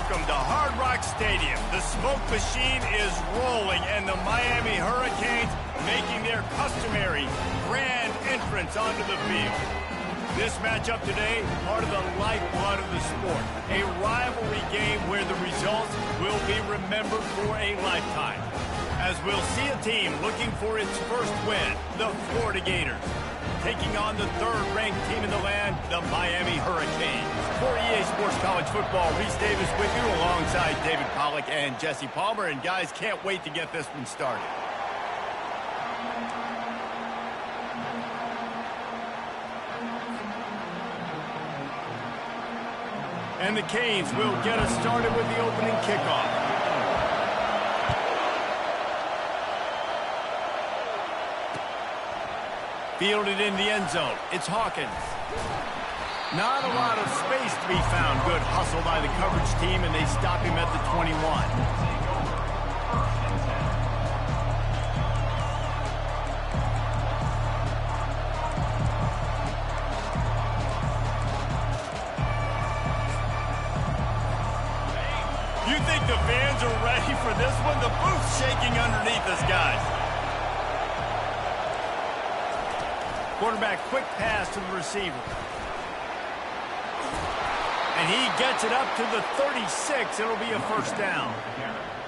Welcome to Hard Rock Stadium. The smoke machine is rolling, and the Miami Hurricanes making their customary grand entrance onto the field. This matchup today, part of the lifeblood of the sport. A rivalry game where the results will be remembered for a lifetime. As we'll see a team looking for its first win, the Florida Gators, taking on the third-ranked team in the land, the Miami Hurricanes. For EA Sports College Football, Reese Davis with you alongside David Pollack and Jesse Palmer. And guys, can't wait to get this one started. And the Canes will get us started with the opening kickoff. Fielded in the end zone. It's Hawkins. Not a lot of space to be found. Good hustle by the coverage team, and they stop him at the 21. You think the fans are ready for this one? The booth's shaking underneath us, guys. Quarterback, quick pass to the receiver. And he gets it up to the 36. It'll be a first down.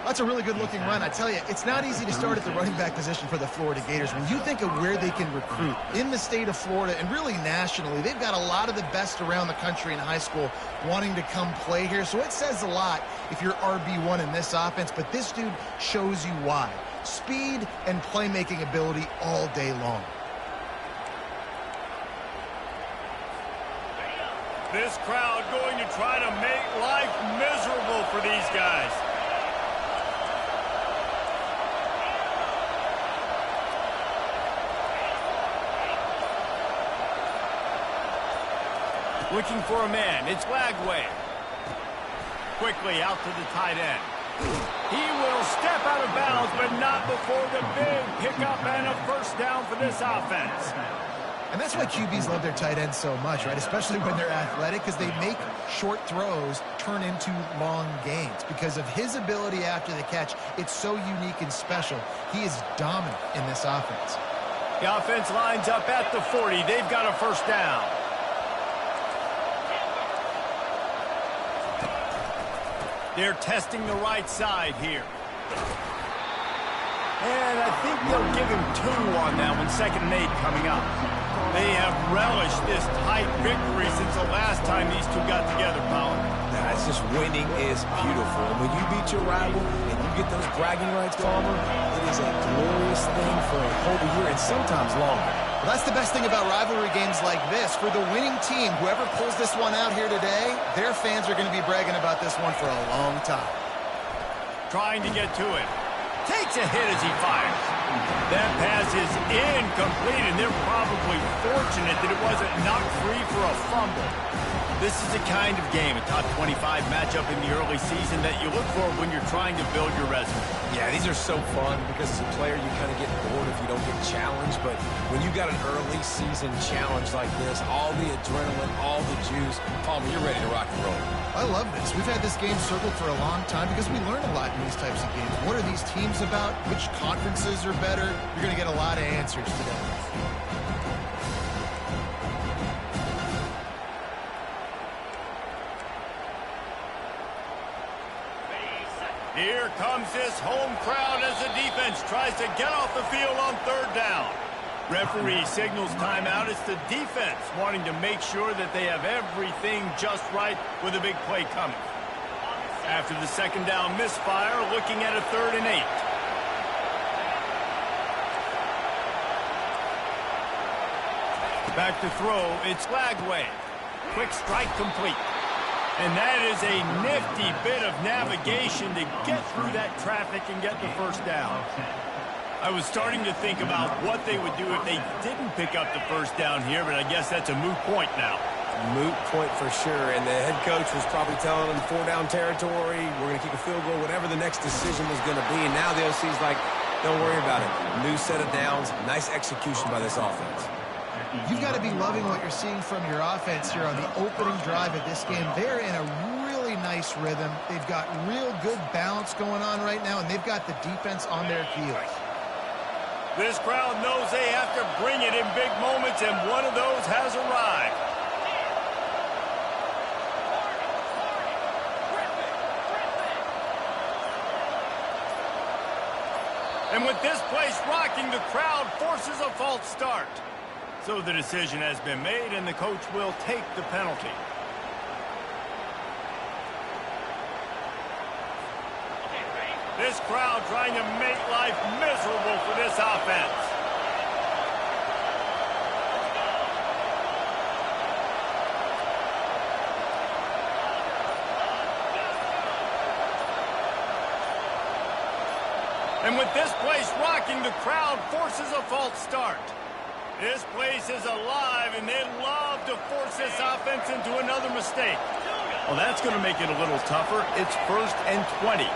That's a really good-looking run. I tell you, it's not easy to start at the running back position for the Florida Gators. When you think of where they can recruit in the state of Florida and really nationally, they've got a lot of the best around the country in high school wanting to come play here. So it says a lot if you're RB1 in this offense, but this dude shows you why. Speed and playmaking ability all day long. This crowd going to try to make life miserable for these guys. Looking for a man. It's Lagway. Quickly out to the tight end. He will step out of bounds, but not before the big pickup and a first down for this offense. And that's why QBs love their tight ends so much, right? Especially when they're athletic, because they make short throws turn into long gains. Because of his ability after the catch, it's so unique and special. He is dominant in this offense. The offense lines up at the 40. They've got a first down. They're testing the right side here. And I think they'll give him 2 on that one. 2nd and 8 coming up. They have relished this tight victory since the last time these two got together, Powell. That's just winning is beautiful. And when you beat your rival and you get those bragging rights, Palmer, it is a glorious thing for a whole year and sometimes longer. Well, that's the best thing about rivalry games like this. For the winning team, whoever pulls this one out here today, their fans are going to be bragging about this one for a long time. Trying to get to it. Takes a hit as he fires. That pass is incomplete, and they're probably fortunate that it wasn't knocked free for a fumble. This is the kind of game, a top 25 matchup in the early season, that you look for when you're trying to build your resume. Yeah, these are so fun because as a player, you kind of get bored if you don't get challenged. But when you got an early season challenge like this, all the adrenaline, all the juice, Palmer, you're ready to rock and roll. I love this. We've had this game circled for a long time because we learn a lot in these types of games. What are these teams about? Which conferences are better? You're going to get a lot of answers today. Here comes this home crowd as the defense tries to get off the field on 3rd down. Referee signals timeout. It's the defense wanting to make sure that they have everything just right with a big play coming. After the 2nd down misfire, looking at a 3rd and 8. Back to throw, it's Lagway. Quick strike complete. And that is a nifty bit of navigation to get through that traffic and get the first down. I was starting to think about what they would do if they didn't pick up the first down here, but I guess that's a moot point now. Moot point for sure, and the head coach was probably telling them 4-down territory, we're going to kick a field goal, whatever the next decision was going to be. And now the OC's like, don't worry about it. New set of downs, nice execution by this offense. You've got to be loving what you're seeing from your offense here on the opening drive of this game. They're in a really nice rhythm. They've got real good balance going on right now, and they've got the defense on their heels. This crowd knows they have to bring it in big moments, and one of those has arrived. And with this place rocking, the crowd forces a false start. So the decision has been made, and the coach will take the penalty. This crowd trying to make life miserable for this offense. And with this place rocking, the crowd forces a false start. This place is alive, and they love to force this offense into another mistake. Well, that's going to make it a little tougher. It's 1st and 20.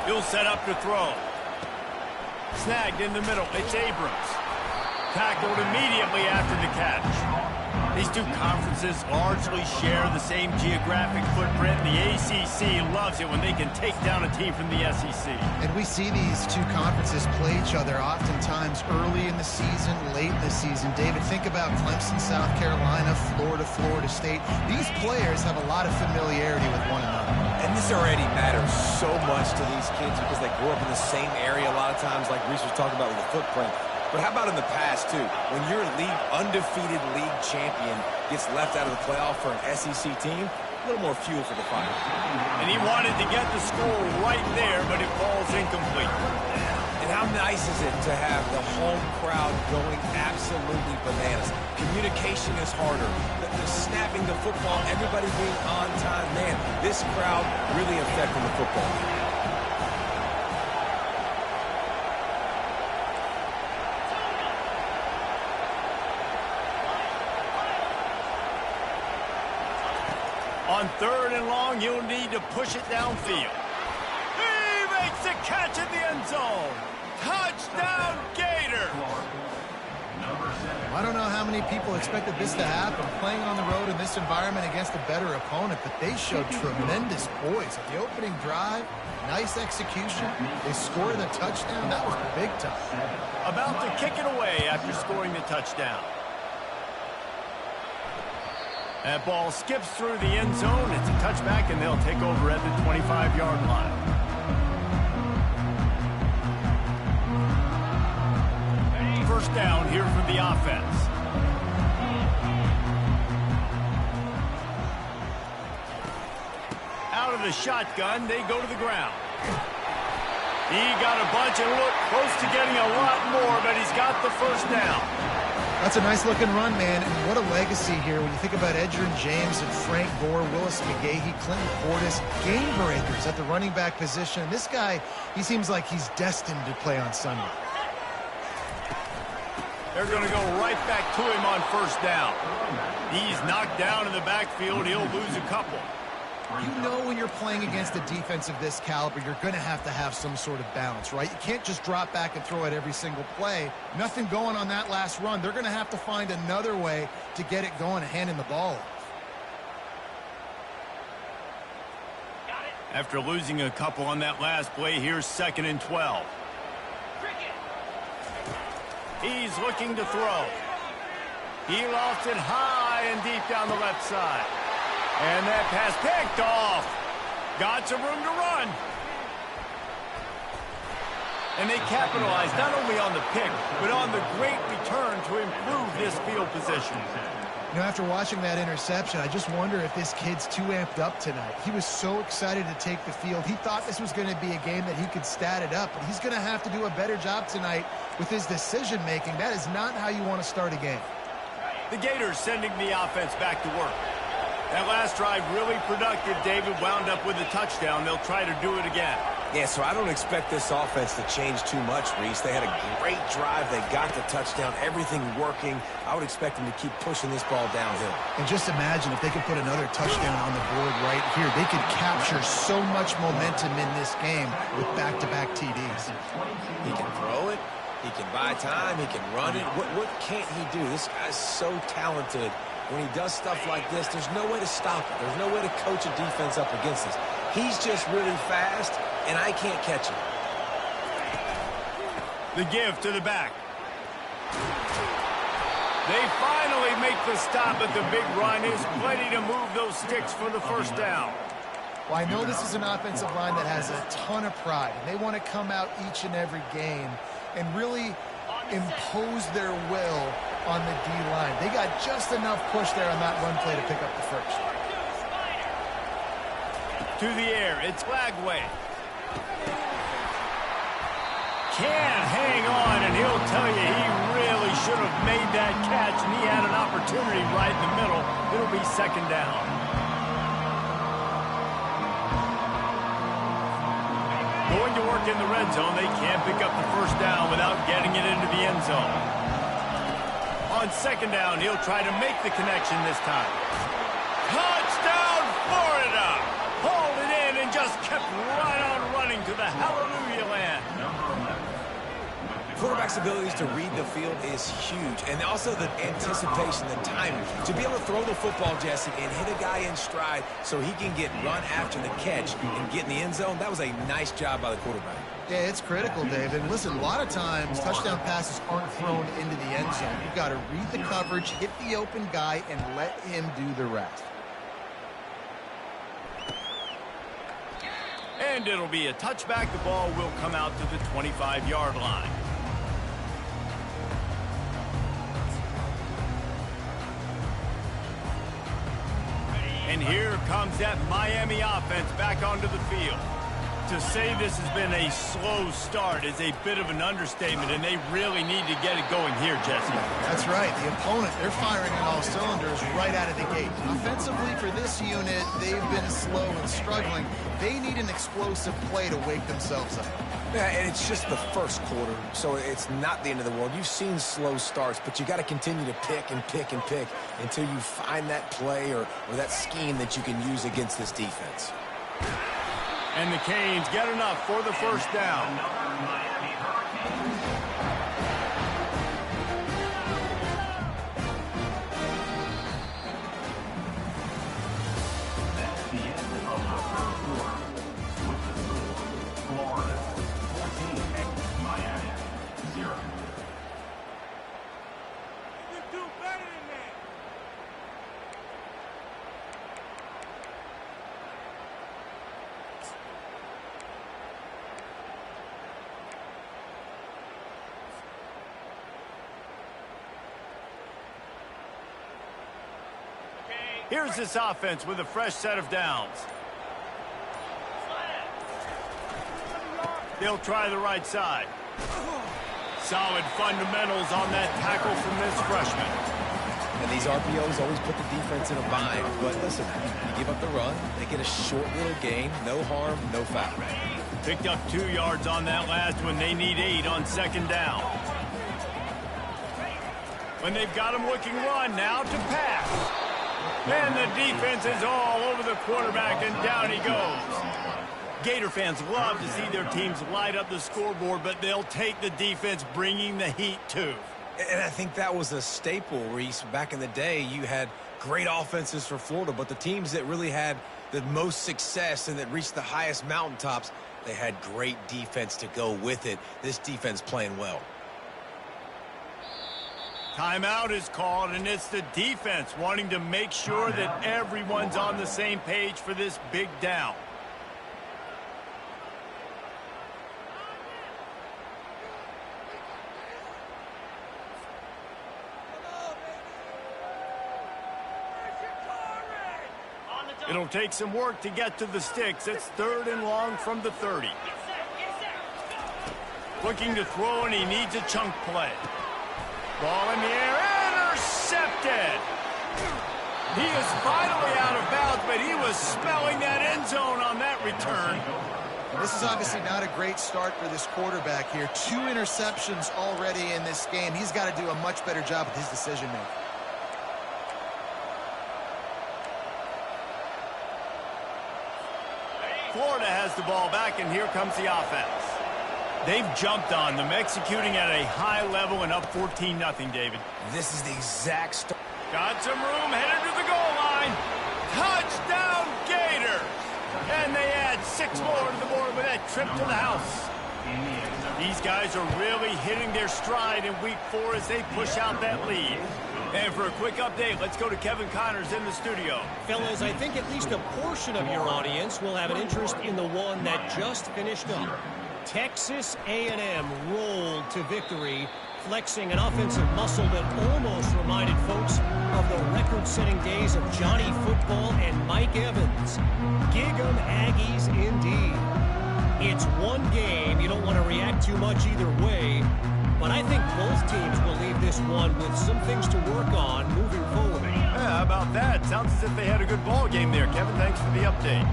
He'll set up to throw. Snagged in the middle. It's Abrams. Tackled immediately after the catch. These two conferences largely share the same geographic footprint. The ACC loves it when they can take down a team from the SEC. And we see these two conferences play each other oftentimes early in the season, late in the season. David, think about Clemson, South Carolina, Florida, Florida State. These players have a lot of familiarity with one another. And this already matters so much to these kids because they grew up in the same area a lot of times, like Reese was talking about with the footprint. But how about in the past, too? When your undefeated league champion gets left out of the playoff for an SEC team, a little more fuel for the fire. And he wanted to get the score right there, but it falls incomplete. And how nice is it to have the home crowd going absolutely bananas? Communication is harder. The snapping the football, everybody being on time. Man, this crowd really affecting the football game. On 3rd and long, you'll need to push it downfield. He makes the catch in the end zone. Touchdown, Gator! I don't know how many people expected this to happen, playing on the road in this environment against a better opponent, but they showed tremendous poise. At the opening drive, nice execution. They scored a touchdown. That was big time. About to kick it away after scoring the touchdown. That ball skips through the end zone. It's a touchback, and they'll take over at the 25-yard line. First down here for the offense. Out of the shotgun, they go to the ground. He got a bunch and looked close to getting a lot more, but he's got the first down. That's a nice-looking run, man, and what a legacy here when you think about Edgerrin James and Frank Gore, Willis McGahee, Clinton Portis, game breakers at the running back position. This guy, he seems like he's destined to play on Sunday. They're going to go right back to him on first down. He's knocked down in the backfield. He'll lose a couple. You know when you're playing against a defense of this caliber, you're going to have some sort of balance, right? You can't just drop back and throw it every single play. Nothing going on that last run. They're going to have to find another way to get it going and handing the ball off. After losing a couple on that last play, here's 2nd and 12. He's looking to throw. He lost it high and deep down the left side. And that pass picked off. Got some room to run. And they capitalized not only on the pick, but on the great return to improve this field position. You know, after watching that interception, I just wonder if this kid's too amped up tonight. He was so excited to take the field. He thought this was going to be a game that he could stat it up, but he's going to have to do a better job tonight with his decision-making. That is not how you want to start a game. The Gators sending the offense back to work. That last drive really productive. David wound up with a touchdown. They'll try to do it again. Yeah, so I don't expect this offense to change too much, Reese. They had a great drive. They got the touchdown. Everything working. I would expect them to keep pushing this ball downhill. And just imagine if they could put another touchdown on the board right here. They could capture so much momentum in this game with back-to-back TDs. He can throw it. He can buy time. He can run it. What can't he do? This guy's so talented. When he does stuff like this, there's no way to stop it. There's no way to coach a defense up against this. He's just really fast, and I can't catch him. The give to the back. They finally make the stop at the big run. Is plenty to move those sticks for the first down. Well, I know this is an offensive line that has a ton of pride, and they want to come out each and every game and really impose their will on the D-line. They got just enough push there on that run play to pick up the first. To the air, it's Lagway. Can't hang on, and he'll tell you he really should have made that catch, and he had an opportunity right in the middle. It'll be second down. Going to work in the red zone, they can't pick up the first down without getting it into the end zone. On second down, he'll try to make the connection this time. Touchdown, Florida! Hauled it in and just kept right on running to the hallelujah land. Quarterback's abilities to read the field is huge, and also the anticipation, the timing. To be able to throw the football, Jesse, and hit a guy in stride so he can get run after the catch and get in the end zone, that was a nice job by the quarterback. Yeah, it's critical, Dave. And listen, a lot of times touchdown passes aren't thrown into the end zone. You've got to read the coverage, hit the open guy, and let him do the rest. And it'll be a touchback. The ball will come out to the 25-yard line. And here comes that Miami offense back onto the field. To say this has been a slow start is a bit of an understatement, and they really need to get it going here, Jesse. That's right. The opponent, they're firing on all cylinders right out of the gate. Offensively for this unit, they've been slow and struggling. They need an explosive play to wake themselves up. Yeah, and it's just the first quarter, so it's not the end of the world. You've seen slow starts, but you got to continue to pick and pick and pick until you find that play or that scheme that you can use against this defense. And the Canes get enough for the first down. Here's this offense with a fresh set of downs. They'll try the right side. Solid fundamentals on that tackle from this freshman. And these RPOs always put the defense in a bind. But listen, you give up the run, they get a short little gain, no harm, no foul. Picked up 2 yards on that last one. They need 8 on second down. When they've got him looking run, now to pass. And the defense is all over the quarterback, and down he goes. Gator fans love to see their teams light up the scoreboard, but they'll take the defense bringing the heat too. And I think that was a staple, Reese. Back in the day, you had great offenses for Florida, but the teams that really had the most success and that reached the highest mountaintops, they had great defense to go with it. This defense playing well. Timeout is called, and it's the defense wanting to make sure that everyone's on the same page for this big down. It'll take some work to get to the sticks. It's 3rd and long from the 30. Looking to throw, and he needs a chunk play. Ball in the air, intercepted. He is finally out of bounds, but he was smelling that end zone on that return. This is obviously not a great start for this quarterback here. 2 interceptions already in this game. He's got to do a much better job with his decision-making. Florida has the ball back, and here comes the offense. They've jumped on them, executing at a high level and up 14-0, David. This is the exact start. Got some room, headed to the goal line. Touchdown, Gators! And they add 6 more to the board with that trip to the house. These guys are really hitting their stride in week 4 as they push out that lead. And for a quick update, let's go to Kevin Connors in the studio. Fellas, I think at least a portion of your audience will have an interest in the one that just finished up. Texas A&M rolled to victory, flexing an offensive muscle that almost reminded folks of the record-setting days of Johnny Football and Mike Evans. Gig 'em Aggies indeed. It's one game. You don't want to react too much either way, but I think both teams will leave this one with some things to work on moving forward. Yeah, how about that? Sounds as if they had a good ball game there, Kevin. Thanks for the update.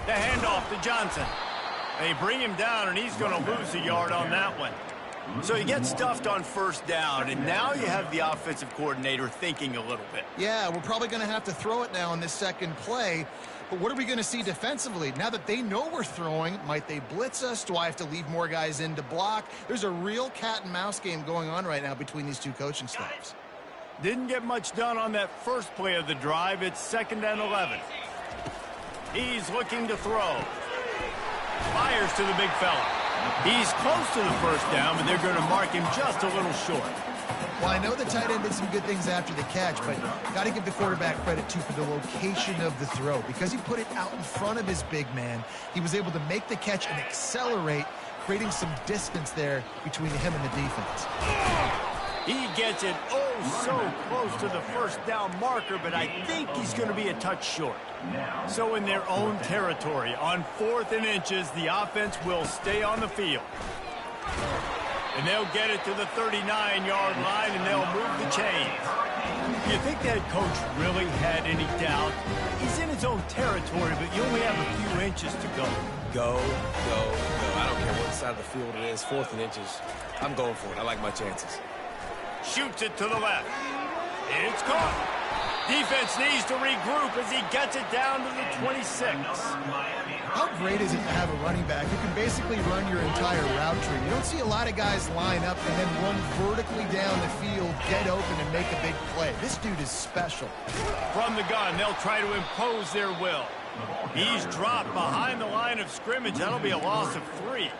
The handoff to Johnson. They bring him down, and he's going to lose a yard on that one. So you get stuffed on first down, and now you have the offensive coordinator thinking a little bit. Yeah, we're probably going to have to throw it now in this second play. But what are we going to see defensively? Now that they know we're throwing, might they blitz us? Do I have to leave more guys in to block? There's a real cat and mouse game going on right now between these two coaching staffs. Didn't get much done on that first play of the drive. It's 2nd and 11. He's looking to throw. Fires to the big fella. He's close to the first down, but they're going to mark him just a little short. Well, I know the tight end did some good things after the catch, but got to give the quarterback credit, too, for the location of the throw. Because he put it out in front of his big man, he was able to make the catch and accelerate, creating some distance there between him and the defense. He gets it so close to the first down marker, but I think he's going to be a touch short. So in their own territory, on 4th and inches, the offense will stay on the field. And they'll get it to the 39-yard line, and they'll move the chains. Do you think that coach really had any doubt? He's in his own territory, but you only have a few inches to go. Go, go, go. I don't care what side of the field it is, 4th and inches. I'm going for it. I like my chances. Shoots it to the left. It's caught. Defense needs to regroup as he gets it down to the 26. How great is it to have a running back who can basically run your entire route tree? You don't see a lot of guys line up and then run vertically down the field, get open, and make a big play. This dude is special. From the gun, they'll try to impose their will. He's dropped behind the line of scrimmage. That'll be a loss of 3.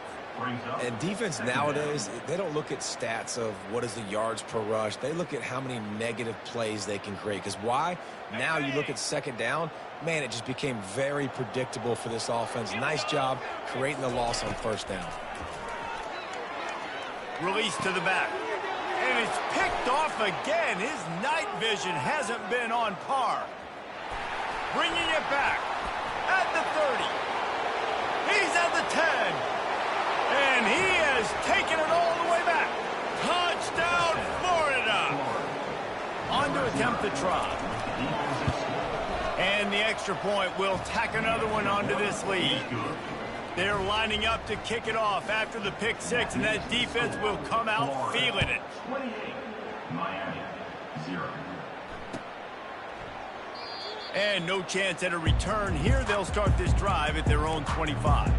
And defense nowadays, they don't look at stats of what is the yards per rush. They look at how many negative plays they can create. Because why? Now you look at 2nd down, man, it just became very predictable for this offense. Nice job creating the loss on 1st down. Release to the back. And it's picked off again. His night vision hasn't been on par. Bringing it back at the 30. He's at the 10. And he has taken it all the way back. Touchdown, Florida. On to attempt the try. And the extra point will tack another one onto this lead. They're lining up to kick it off after the pick 6, and that defense will come out feeling it. 28, Miami, 0. And no chance at a return here. They'll start this drive at their own 25.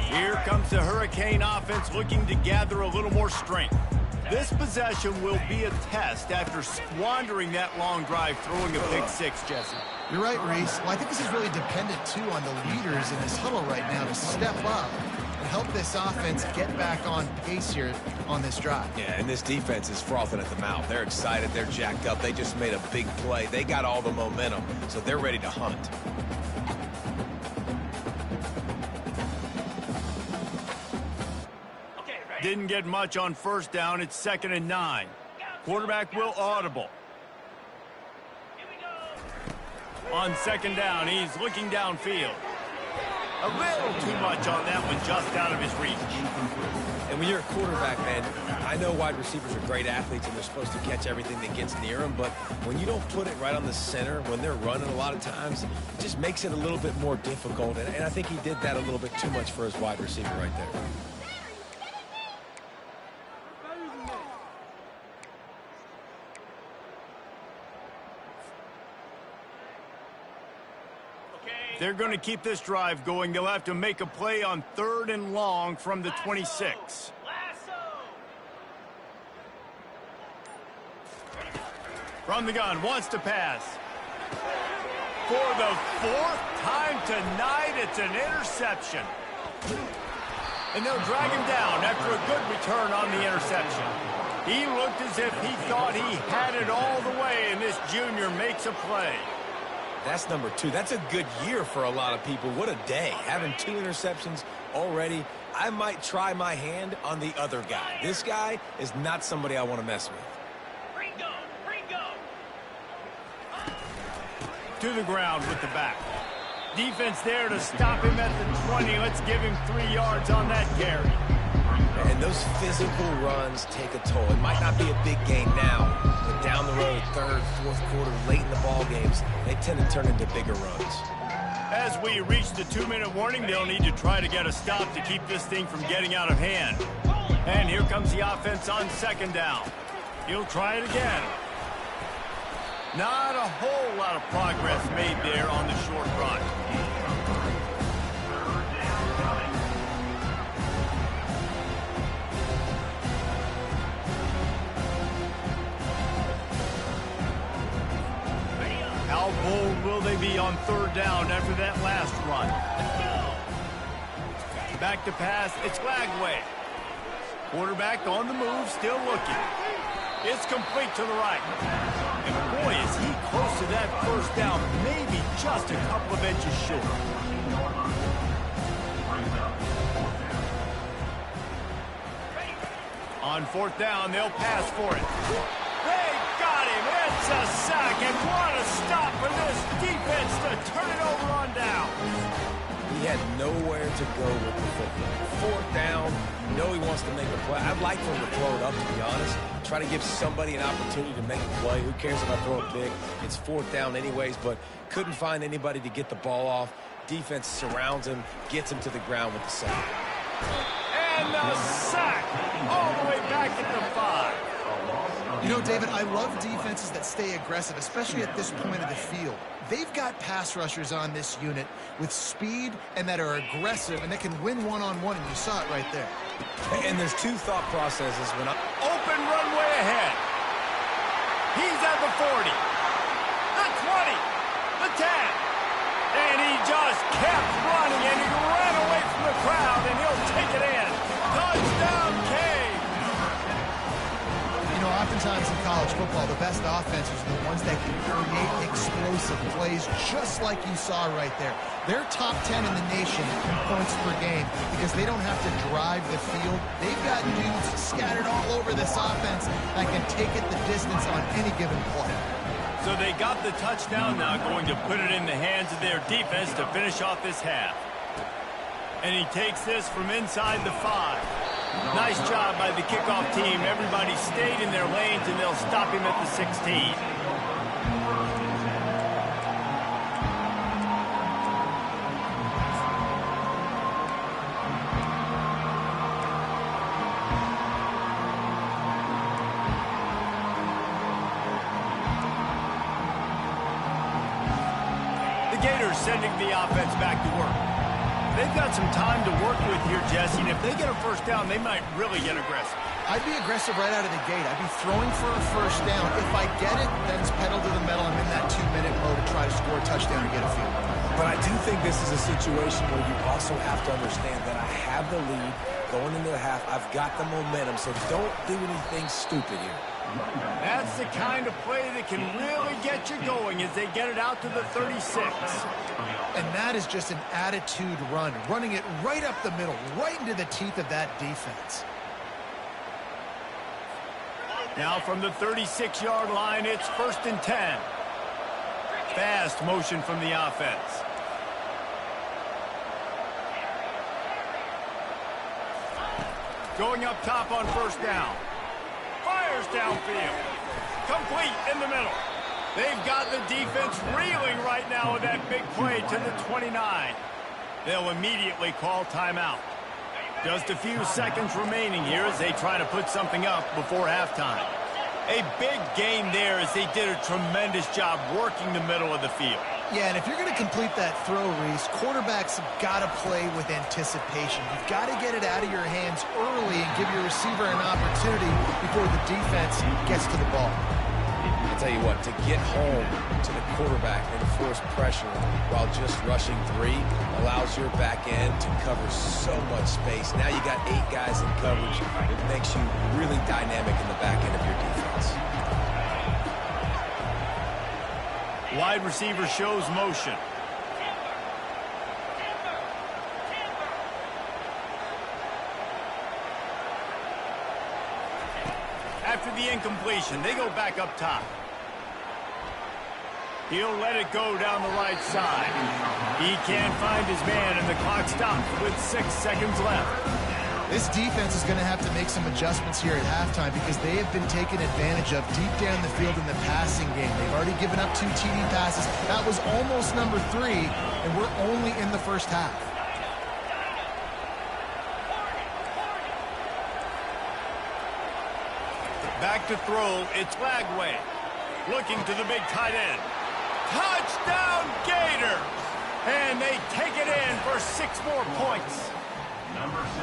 Here comes the Hurricane offense looking to gather a little more strength. This possession will be a test after squandering that long drive throwing a pick 6, Jesse. You're right, Reese. Well, I think this is really dependent, too, on the leaders in this huddle right now to step up and help this offense get back on pace here on this drive. Yeah, and this defense is frothing at the mouth. They're excited. They're jacked up. They just made a big play. They got all the momentum, so they're ready to hunt. Didn't get much on 1st down. It's 2nd and 9. Quarterback will audible. On 2nd down, he's looking downfield. A little too much on that one, just out of his reach. And when you're a quarterback, man, I know wide receivers are great athletes and they're supposed to catch everything that gets near them, but when you don't put it right on the center, when they're running a lot of times, it just makes it a little bit more difficult. And I think he did that a little bit too much for his wide receiver right there. If they're going to keep this drive going, they'll have to make a play on 3rd and long from the 26. From the gun, wants to pass. For the 4th time tonight, it's an interception. And they'll drag him down after a good return on the interception. He looked as if he thought he had it all the way, and this junior makes a play. That's number 2. That's a good year for a lot of people. What a day. Having 2 interceptions already. I might try my hand on the other guy. This guy is not somebody I want to mess with. To the ground with the back. Defense there to stop him at the 20. Let's give him 3 yards on that carry. And those physical runs take a toll. It might not be a big gain now, but down the road, 3rd, 4th quarter, late in the ball games, they tend to turn into bigger runs. As we reach the 2-minute warning, they'll need to try to get a stop to keep this thing from getting out of hand. And here comes the offense on 2nd down. He'll try it again. Not a whole lot of progress made there on the short run. How bold will they be on 3rd down after that last run? Back to pass, it's Lagway. Quarterback on the move, still looking. It's complete to the right. And boy, is he close to that 1st down, maybe just a couple of inches short. On 4th down, they'll pass for it. They got him. It's a sack, and what a stop for this defense to turn it over on down. He had nowhere to go with the football. 4th down, you know he wants to make a play. I'd like for him to throw it up, to be honest. Try to give somebody an opportunity to make a play. Who cares if I throw it big? It's 4th down anyways, but couldn't find anybody to get the ball off. Defense surrounds him, gets him to the ground with the sack. And the sack all the way back at the 5. You know, David, I love defenses that stay aggressive, especially at this point of the field. They've got pass rushers on this unit with speed and that are aggressive and that can win one-on-one, and you saw it right there. And there's 2 thought processes when Open runway ahead. He's at the 40, the 20, the 10. And he just kept running, and he ran away from the crowd, and he'll take it in. Touchdown, Cade. You know, oftentimes in college football, the best offenses are the ones that can create explosive plays, just like you saw right there. They're top 10 in the nation in points per game because they don't have to drive the field. They've got dudes scattered all over this offense that can take it the distance on any given play. So they got the touchdown, now going to put it in the hands of their defense to finish off this half. And he takes this from inside the 5. Nice job by the kickoff team. Everybody stayed in their lanes, and they'll stop him at the 16. Gators sending the offense back to work. They've got some time to work with here, Jesse, and if they get a 1st down, they might really get aggressive. I'd be aggressive right out of the gate. I'd be throwing for a 1st down. If I get it, then it's pedal to the metal. I'm in that 2-minute mode to try to score a touchdown and get a field. But I do think this is a situation where you also have to understand that I have the lead going into the half. I've got the momentum, so don't do anything stupid here. That's the kind of play that can really get you going as they get it out to the 36. And that is just an attitude run, running it right up the middle, right into the teeth of that defense. Now from the 36-yard line, it's 1st and 10. Fast motion from the offense. Going up top on 1st down. Fires downfield. Complete in the middle. They've got the defense reeling right now with that big play to the 29. They'll immediately call timeout. Just a few seconds remaining here as they try to put something up before halftime. A big gain there as they did a tremendous job working the middle of the field. Yeah, and if you're going to complete that throw, Reese, quarterbacks have got to play with anticipation. You've got to get it out of your hands early and give your receiver an opportunity before the defense gets to the ball. I'll tell you what, to get home to the quarterback and force pressure while just rushing 3 allows your back end to cover so much space. Now you got 8 guys in coverage. It makes you really dynamic in the back end of your defense. Wide receiver shows motion. After the incompletion, they go back up top. He'll let it go down the right side. He can't find his man, and the clock stops with 6 seconds left. This defense is going to have to make some adjustments here at halftime because they have been taken advantage of deep down the field in the passing game. They've already given up 2 TD passes. That was almost number 3, and we're only in the first half. Back to throw, it's Lagway. Looking to the big tight end. Touchdown Gator! And they take it in for 6 more points.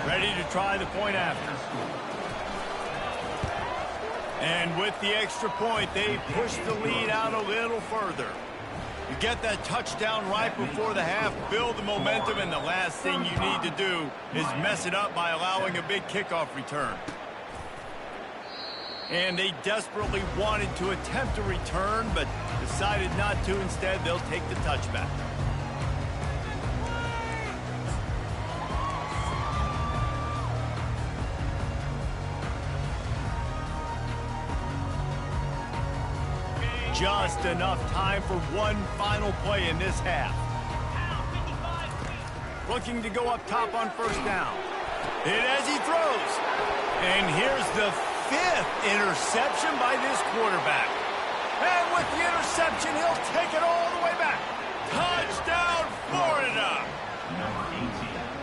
Ready to try the point after. And with the extra point, they push the lead out a little further. You get that touchdown right before the half, build the momentum, and the last thing you need to do is mess it up by allowing a big kickoff return. And they desperately wanted to attempt a return, but decided not to. Instead, they'll take the touchback. Just enough time for one final play in this half. Looking to go up top on first down. And as he throws. And here's the 5th interception by this quarterback. And with the interception, he'll take it all the way back. Touchdown, Florida!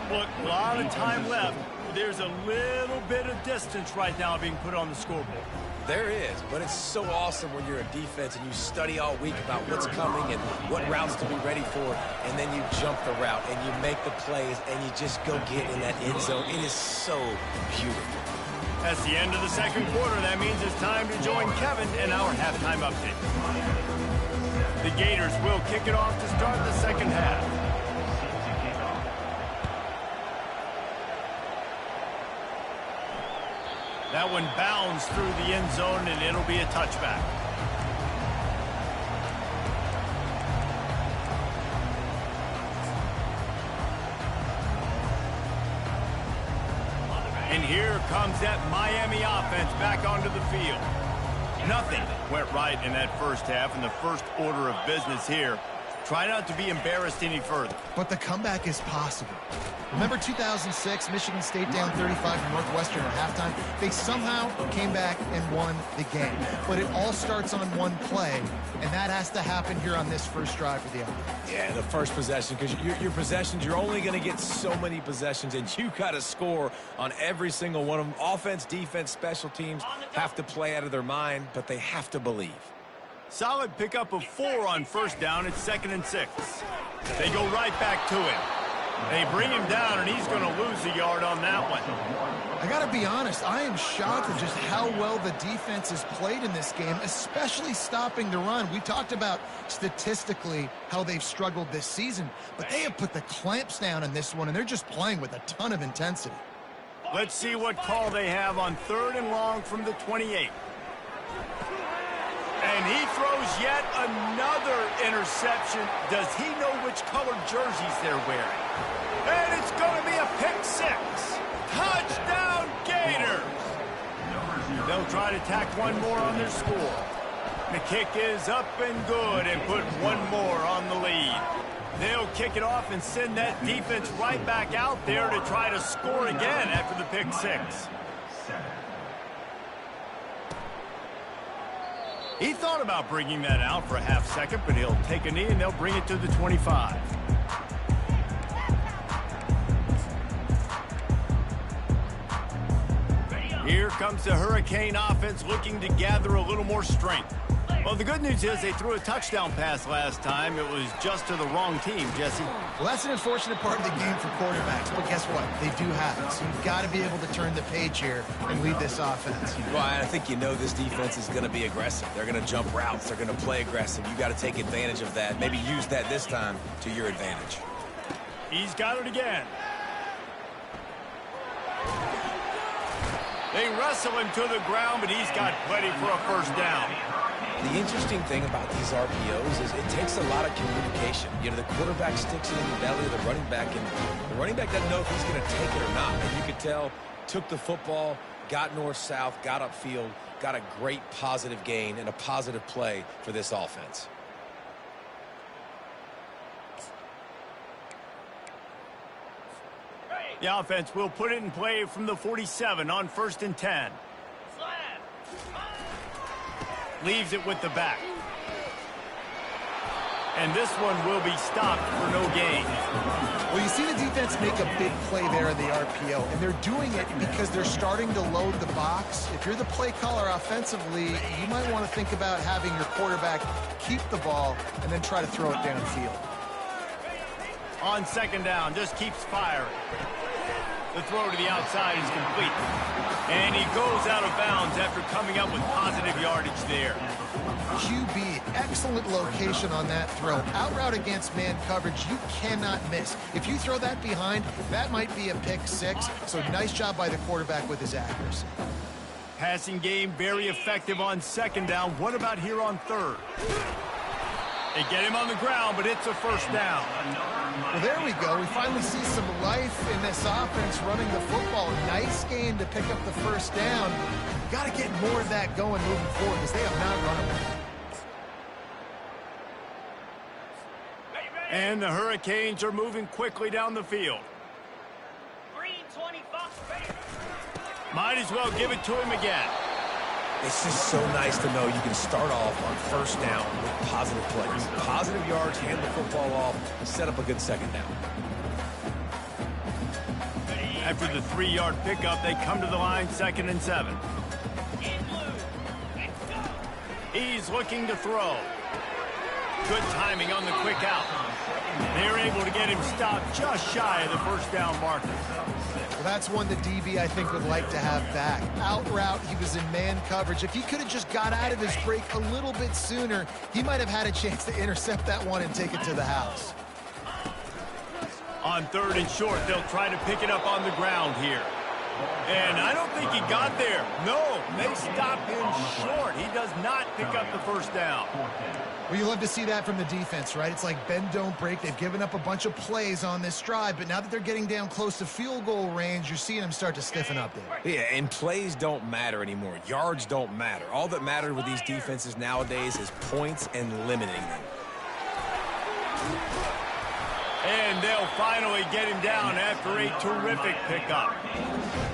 Look, a lot of time left. There's a little bit of distance right now being put on the scoreboard. There is, but it's so awesome when you're a defense and you study all week about what's coming and what routes to be ready for, and then you jump the route and you make the plays and you just go get in that end zone. It is so beautiful. That's the end of the second quarter. That means it's time to join Kevin in our halftime update. The Gators will kick it off to start the second half. That one bounds through the end zone, and it'll be a touchback. And here comes that Miami offense back onto the field. Nothing went right in that first half, and the first order of business here. Try not to be embarrassed any further. But the comeback is possible. Remember 2006, Michigan State down 35 from Northwestern at halftime? They somehow came back and won the game. But it all starts on one play, and that has to happen here on this first drive for the offense. Yeah, the first possession, because your possessions, you're only going to get so many possessions, and you got to score on every single one of them. Offense, defense, special teams have to play out of their mind, but they have to believe. Solid pickup of 4 on first down. It's 2nd and 6. They go right back to him. They bring him down, and he's going to lose a yard on that one. I got to be honest, I am shocked at just how well the defense has played in this game, especially stopping the run. We talked about statistically how they've struggled this season, but they have put the clamps down in this one, and they're just playing with a ton of intensity. Let's see what call they have on 3rd and long from the 28. And he throws yet another interception. Does he know which colored jerseys they're wearing? And it's going to be a pick 6. Touchdown, Gators! They'll try to tack one more on their score. The kick is up and good and put one more on the lead. They'll kick it off and send that defense right back out there to try to score again after the pick 6. He thought about bringing that out for a half second, but he'll take a knee and they'll bring it to the 25. Here comes the Hurricane offense looking to gather a little more strength. Well, the good news is they threw a touchdown pass last time. It was just to the wrong team, Jesse. Well, that's an unfortunate part of the game for quarterbacks, but guess what? They do have it. So you've got to be able to turn the page here and lead this offense. Well, I think you know this defense is going to be aggressive. They're going to jump routes. They're going to play aggressive. You got to take advantage of that. Maybe use that this time to your advantage. He's got it again. They wrestle him to the ground, but he's got plenty for a first down. The interesting thing about these RPOs is it takes a lot of communication. You know, the quarterback sticks it in the belly of the running back, and the running back doesn't know if he's going to take it or not. And you could tell, took the football, got north-south, got upfield, got a great positive gain and a positive play for this offense. The offense will put it in play from the 47 on 1st and 10. Leaves it with the back. And this one will be stopped for no gain. Well, you see the defense make a big play there in the RPO, and they're doing it because they're starting to load the box. If you're the play caller offensively, you might want to think about having your quarterback keep the ball and then try to throw it downfield. On 2nd down, just keeps firing. The throw to the outside is complete. And he goes out of bounds after coming up with positive yardage there. QB, excellent location on that throw. Out route against man coverage, you cannot miss. If you throw that behind, that might be a pick 6. So nice job by the quarterback with his accuracy. Passing game very effective on 2nd down. What about here on 3rd? They get him on the ground, but it's a first down. Well, there we go. We finally see some life in this offense running the football. Nice game to pick up the first down. Got to get more of that going moving forward because they have not run it. And the Hurricanes are moving quickly down the field. Might as well give it to him again. It's just so nice to know you can start off on 1st down with positive plays. Positive yards, hand the football off, and set up a good 2nd down. After the 3-yard pickup, they come to the line 2nd and 7. He's looking to throw. Good timing on the quick out. They're able to get him stopped just shy of the first down marker. Well, that's one the DB, I think, would like to have back. Out route, he was in man coverage. If he could have just got out of his break a little bit sooner, he might have had a chance to intercept that one and take it to the house. On 3rd and short, they'll try to pick it up on the ground here. And I don't think he got there. No, they stop him short. He does not pick up the first down. Well, you love to see that from the defense, right? It's like bend, don't break. They've given up a bunch of plays on this drive, but now that they're getting down close to field goal range, you're seeing them start to stiffen up there. Yeah, and plays don't matter anymore. Yards don't matter. All that matters with these defenses nowadays is points and limiting them. And they'll finally get him down after a terrific pickup.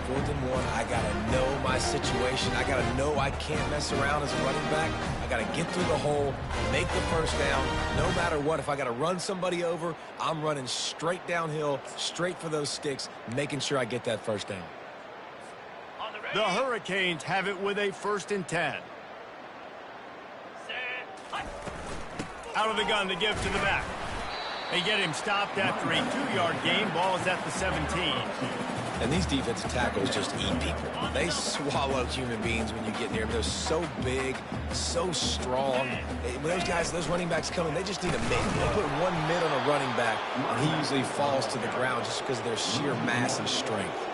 4th and 1, I got to know my situation. I got to know I can't mess around as a running back. I got to get through the hole, make the first down. No matter what, if I got to run somebody over, I'm running straight downhill, straight for those sticks, making sure I get that first down. The Hurricanes have it with a 1st and 10. Out of the gun to give to the back. They get him stopped after a 2-yard gain. Ball is at the 17. And these defensive tackles just eat people. They swallow human beings when you get near them. They're so big, so strong. When those guys, those running backs come in, they just need a mid. They put one mid on a running back, and he usually falls to the ground just because of their sheer mass and strength.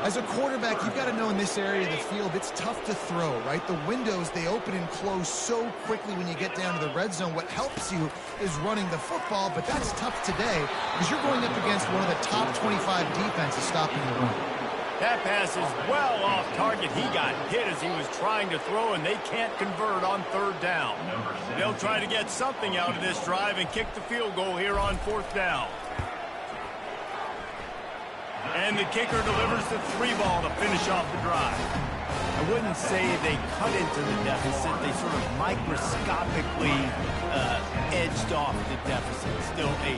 As a quarterback, you've got to know in this area of the field, it's tough to throw, right? The windows, they open and close so quickly when you get down to the red zone. What helps you is running the football, but that's tough today because you're going up against one of the top 25 defenses stopping the run. That pass is well off target. He got hit as he was trying to throw, and they can't convert on 3rd down. They'll try to get something out of this drive and kick the field goal here on 4th down. And the kicker delivers the 3-ball to finish off the drive. I wouldn't say they cut into the deficit. They sort of microscopically edged off the deficit. Still a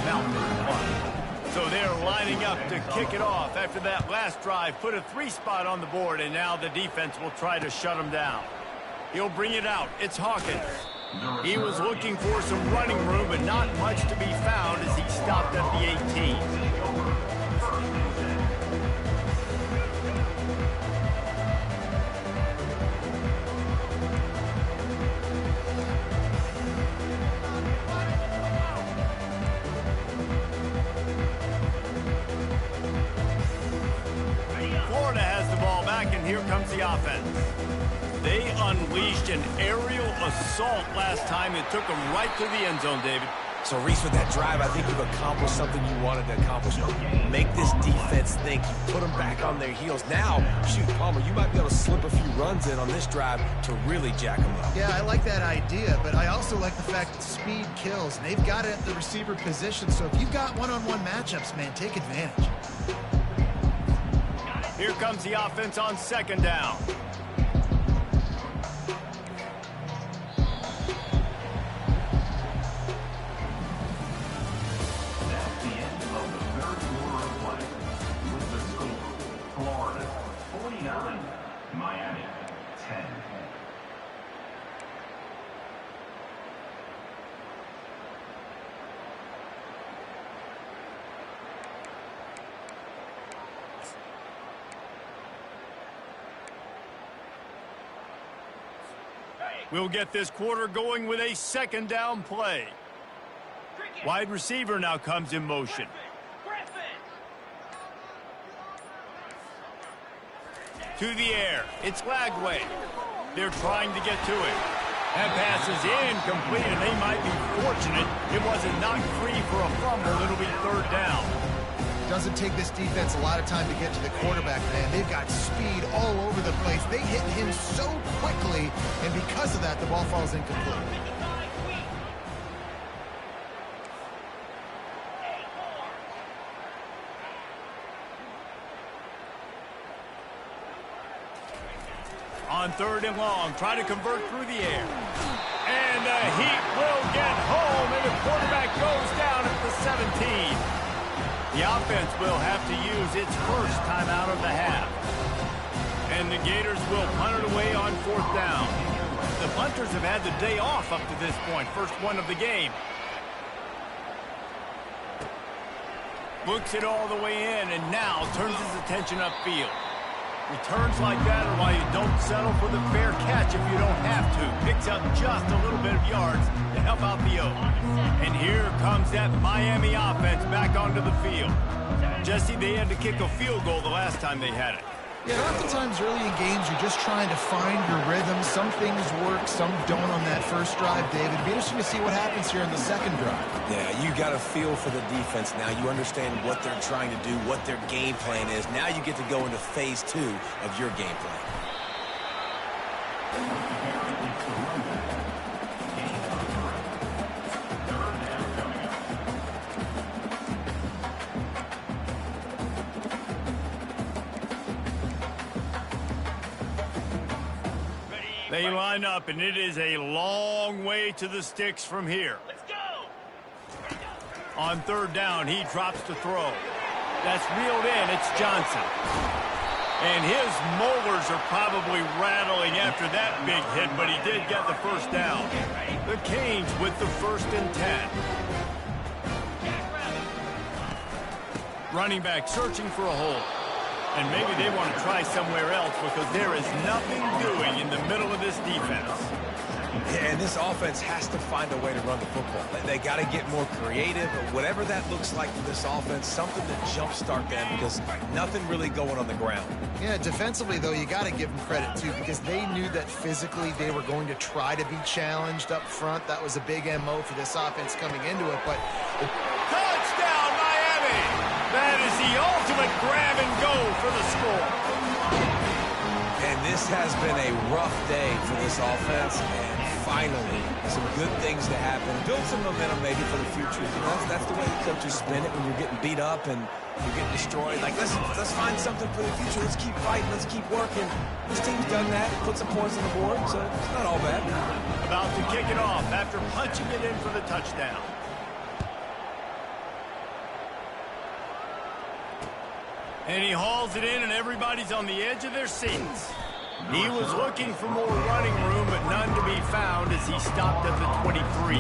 mountain one. So they're lining up to kick it off after that last drive. Put a 3 spot on the board, and now the defense will try to shut them down. He'll bring it out. It's Hawkins. He was looking for some running room, but not much to be found as he stopped at the 18. Florida has the ball back, and here comes the offense. They unleashed an aerial assault last time. It took them right to the end zone, David. So, Reese, with that drive, I think you've accomplished something you wanted to accomplish. Make this defense think. You put them back on their heels. Now, shoot, Palmer, you might be able to slip a few runs in on this drive to really jack them up. Yeah, I like that idea, but I also like the fact that speed kills. And they've got it at the receiver position, so if you've got one-on-one matchups, man, take advantage. Here comes the offense on second down. That's the end of the third quarter of play. With the score, Florida 49, Miami 10. We'll get this quarter going with a second down play. Wide receiver now comes in motion. To the air. It's Lagway. They're trying to get to it. That pass is incomplete, and they might be fortunate it wasn't knocked free for a fumble. It'll be third down. Doesn't take this defense a lot of time to get to the quarterback, man. They've got speed all over the place. They hit him so quickly, and because of that, the ball falls incomplete. On third and long, try to convert through the air. And the Heat will get home, and the quarterback goes down at the 17. The offense will have to use its first timeout of the half. And the Gators will punt it away on fourth down. The punters have had the day off up to this point, first one of the game. Looks it all the way in, and now turns his attention upfield. Returns like that are why you don't settle for the fair catch if you don't have to. Picks up just a little bit of yards to help out the Oaks. And here comes that Miami offense back onto the field. Jesse, they had to kick a field goal the last time they had it. Yeah, oftentimes early in games, you're just trying to find your rhythm. Some things work, some don't on that first drive, David. It'd be interesting to see what happens here in the second drive. Yeah, you got a feel for the defense now. You understand what they're trying to do, what their game plan is. Now you get to go into phase 2 of your game plan. They line up, and it is a long way to the sticks from here. Let's go! On third down, he drops to throw. That's reeled in. It's Johnson. And his molars are probably rattling after that big hit, but he did get the first down. The Canes with the 1st and 10. Running back searching for a hole. And maybe they want to try somewhere else because there is nothing doing in the middle of this defense. Yeah, and this offense has to find a way to run the football. They got to get more creative, whatever that looks like for this offense, something to jumpstart them because nothing really going on the ground. Yeah, defensively, though, you got to give them credit, too, because they knew that physically they were going to try to be challenged up front. That was a big MO for this offense coming into it, but... Touchdown, Miami! That is the ultimate grab and go for the score. And this has been a rough day for this offense, and finally, some good things to happen. Build some momentum maybe for the future. You know, that's the way the coaches spin it when you're getting beat up and you're getting destroyed. Like, let's find something for the future. Let's keep fighting. Let's keep working. This team's done that. Put some points on the board, so it's not all bad. About to kick it off after punching it in for the touchdown. And he hauls it in, and everybody's on the edge of their seats. He was looking for more running room, but none to be found as he stopped at the 23.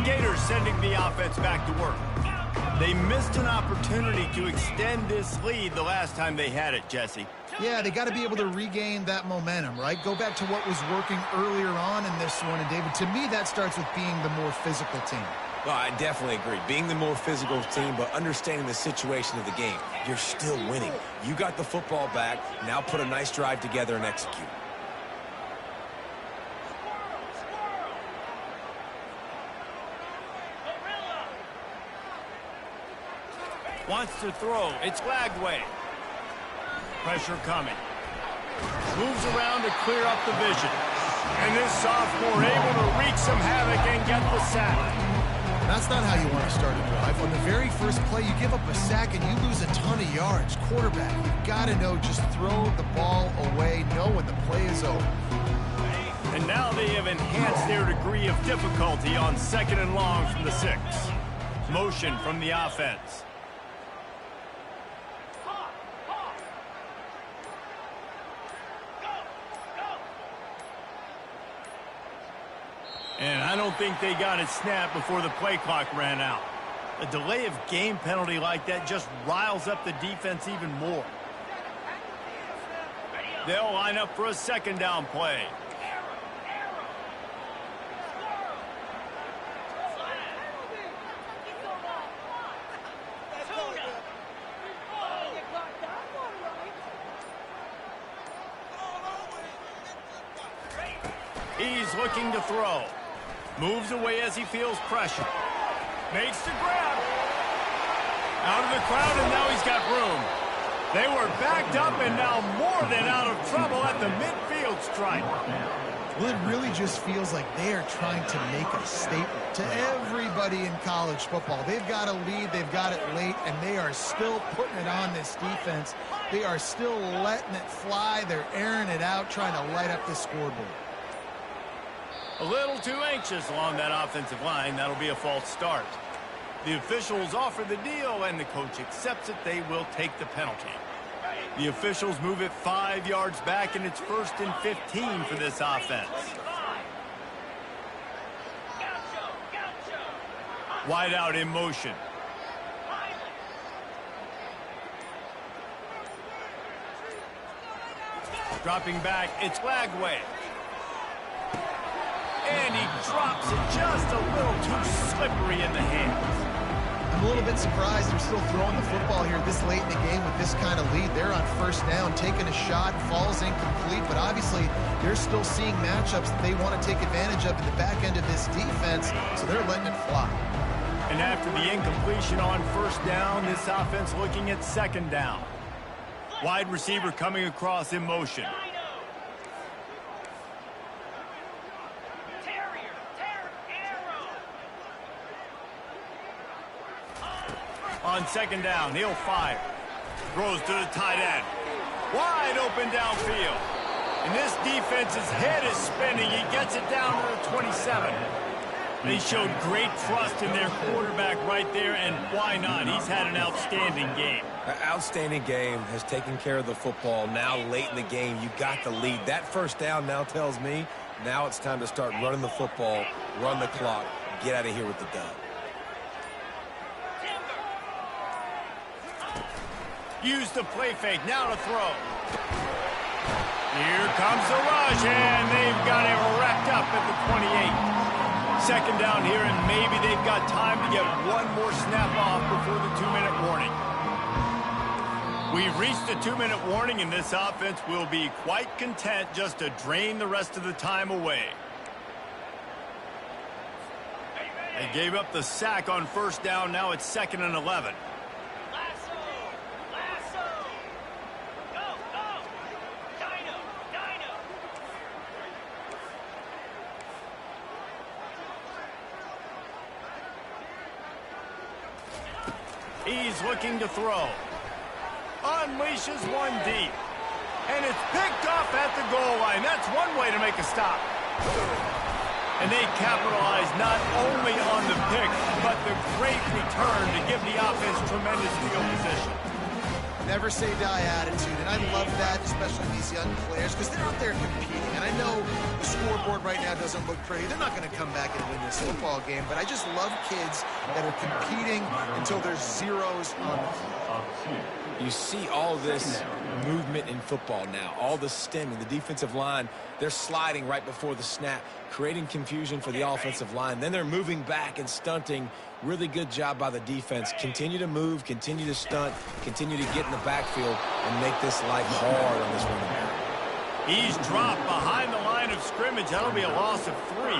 Gators sending the offense back to work. They missed an opportunity to extend this lead the last time they had it, Jesse. Yeah, they got to be able to regain that momentum, right? Go back to what was working earlier on in this one. And, David, to me, that starts with being the more physical team. Well, I definitely agree. Being the more physical team, but understanding the situation of the game. You're still winning. You got the football back. Now put a nice drive together and execute. Wants to throw. It's Lagway. Pressure coming. Moves around to clear up the vision. And this sophomore able to wreak some havoc and get the sack. That's not how you want to start a drive. On the very first play, you give up a sack and you lose a ton of yards. Quarterback, you've got to know, just throw the ball away, know when the play is over. And now they have enhanced their degree of difficulty on 2nd and long from the 6. Motion from the offense. And I don't think they got it snapped before the play clock ran out. A delay of game penalty like that just riles up the defense even more. They'll line up for a 2nd down play. He's looking to throw. Moves away as he feels pressure. Makes the grab. Out of the crowd, and now he's got room. They were backed up and now more than out of trouble at the midfield stripe. Well, it really just feels like they are trying to make a statement to everybody in college football. They've got a lead, they've got it late, and they are still putting it on this defense. They are still letting it fly. They're airing it out, trying to light up the scoreboard. A little too anxious along that offensive line. That'll be a false start. The officials offer the deal, and the coach accepts it. They will take the penalty. The officials move it 5 yards back, and it's 1st and 15 for this offense. Wide out in motion. Dropping back, it's Lagway. And he drops it just a little too slippery in the hands. I'm a little bit surprised they're still throwing the football here this late in the game with this kind of lead. They're on 1st down, taking a shot, falls incomplete, but obviously they're still seeing matchups that they want to take advantage of in the back end of this defense, so they're letting it fly. And after the incompletion on 1st down, this offense looking at 2nd down. Wide receiver coming across in motion. On 2nd down, he'll fire. Throws to the tight end. Wide open downfield. And this defense's head is spinning. He gets it down to the 27. They showed great trust in their quarterback right there, and why not? He's had an outstanding game. An outstanding game, has taken care of the football. Now late in the game, you got the lead. That 1st down now tells me now it's time to start running the football, run the clock, get out of here with the dub. Use the play fake, now to throw. Here comes the rush, and they've got it wrapped up at the 28. 2nd down here, and maybe they've got time to get one more snap off before the 2-minute warning. We've reached the 2-minute warning, and this offense will be quite content just to drain the rest of the time away. They gave up the sack on 1st down, now it's 2nd and 11. He's looking to throw. Unleashes one deep. And it's picked off at the goal line. That's one way to make a stop. And they capitalize not only on the pick, but the great return to give the offense tremendous field position. Never say die attitude, and I love that, especially these young players, because they're out there competing. And I know the scoreboard right now doesn't look pretty. They're not going to come back and win this football game, but I just love kids that are competing until there's zeros on the field. You see all this movement in football now, all the stemming, the defensive line, they're sliding right before the snap, creating confusion for the offensive line. Then they're moving back and stunting. Really good job by the defense. Continue to move, continue to stunt, continue to get in the backfield and make this life hard on this running back. He's dropped behind the line of scrimmage. That'll be a loss of 3.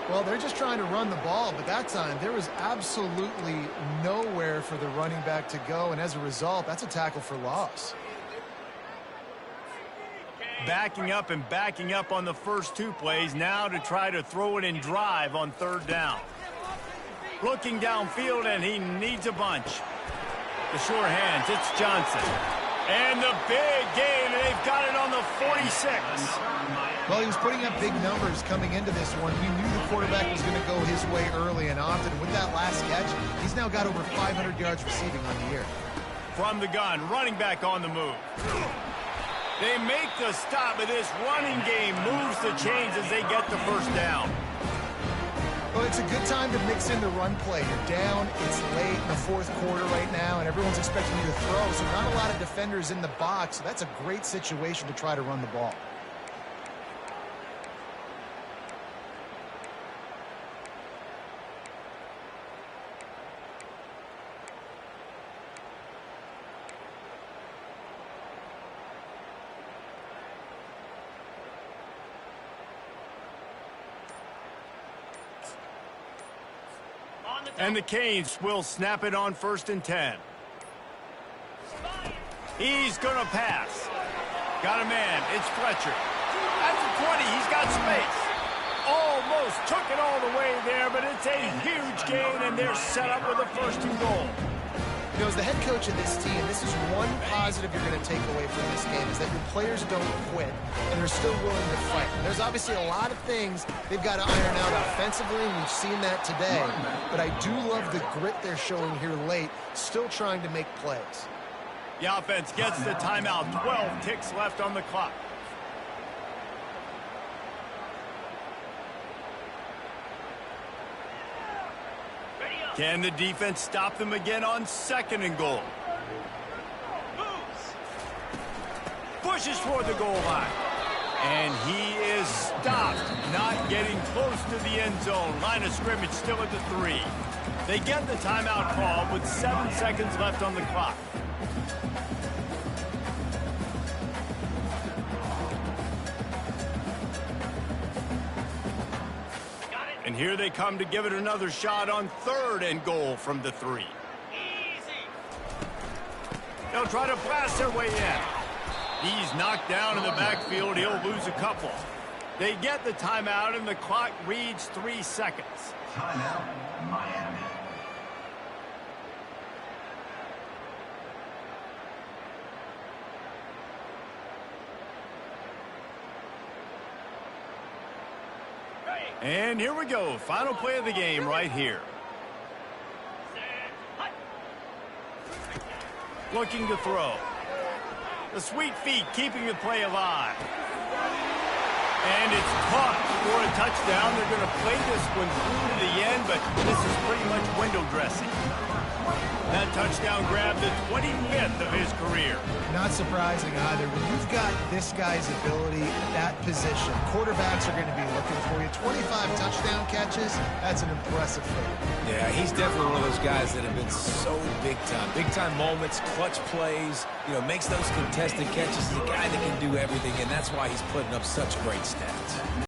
Well, they're just trying to run the ball, but that time there was absolutely nowhere for the running back to go, and as a result, that's a tackle for loss. Backing up and backing up on the first 2 plays, now to try to throw it in drive on 3rd down. Looking downfield, and he needs a bunch. The sure hands, it's Johnson. And the big gain, and they've got it on the 46. Well, he was putting up big numbers coming into this one. We knew the quarterback was going to go his way early and often. With that last catch, he's now got over 500 yards receiving on the year. From the gun, running back on the move. They make the stop, but this running game moves the chains as they get the first down. Well, it's a good time to mix in the run play. You're down, it's late in the 4th quarter right now, and everyone's expecting you to throw, so not a lot of defenders in the box. So that's a great situation to try to run the ball. And the Canes will snap it on 1st and 10. He's going to pass. Got a man. It's Fletcher. At the 20, he's got space. Almost took it all the way there, but it's a huge gain, and they're set up with a 1st and goal. You know, as the head coach of this team, this is one positive you're going to take away from this game, is that your players don't quit, and they're still willing to fight. There's obviously a lot of things they've got to iron out offensively, and we've seen that today. But I do love the grit they're showing here late, still trying to make plays. The offense gets the timeout. 12 ticks left on the clock. Can the defense stop them again on 2nd and goal? Pushes toward the goal line. And he is stopped, not getting close to the end zone. Line of scrimmage still at the 3. They get the timeout call with 7 seconds left on the clock. And here they come to give it another shot on 3rd and goal from the 3. They'll try to blast their way in. He's knocked down in the backfield. He'll lose a couple. They get the timeout, and the clock reads 3 seconds. Timeout, Miami. And here we go. Final play of the game right here. Looking to throw. The sweet feet keeping the play alive. And it's caught for a touchdown. They're going to play this one through to the end, but this is pretty much window dressing. That touchdown grabbed the 25th of his career. Not surprising either. When you've got this guy's ability at that position, quarterbacks are going to be looking for you. 25 touchdown catches, that's an impressive feat. Yeah, he's definitely one of those guys that have been so big time. Big time moments, clutch plays, makes those contested catches. He's a guy that can do everything, and that's why he's putting up such great stats.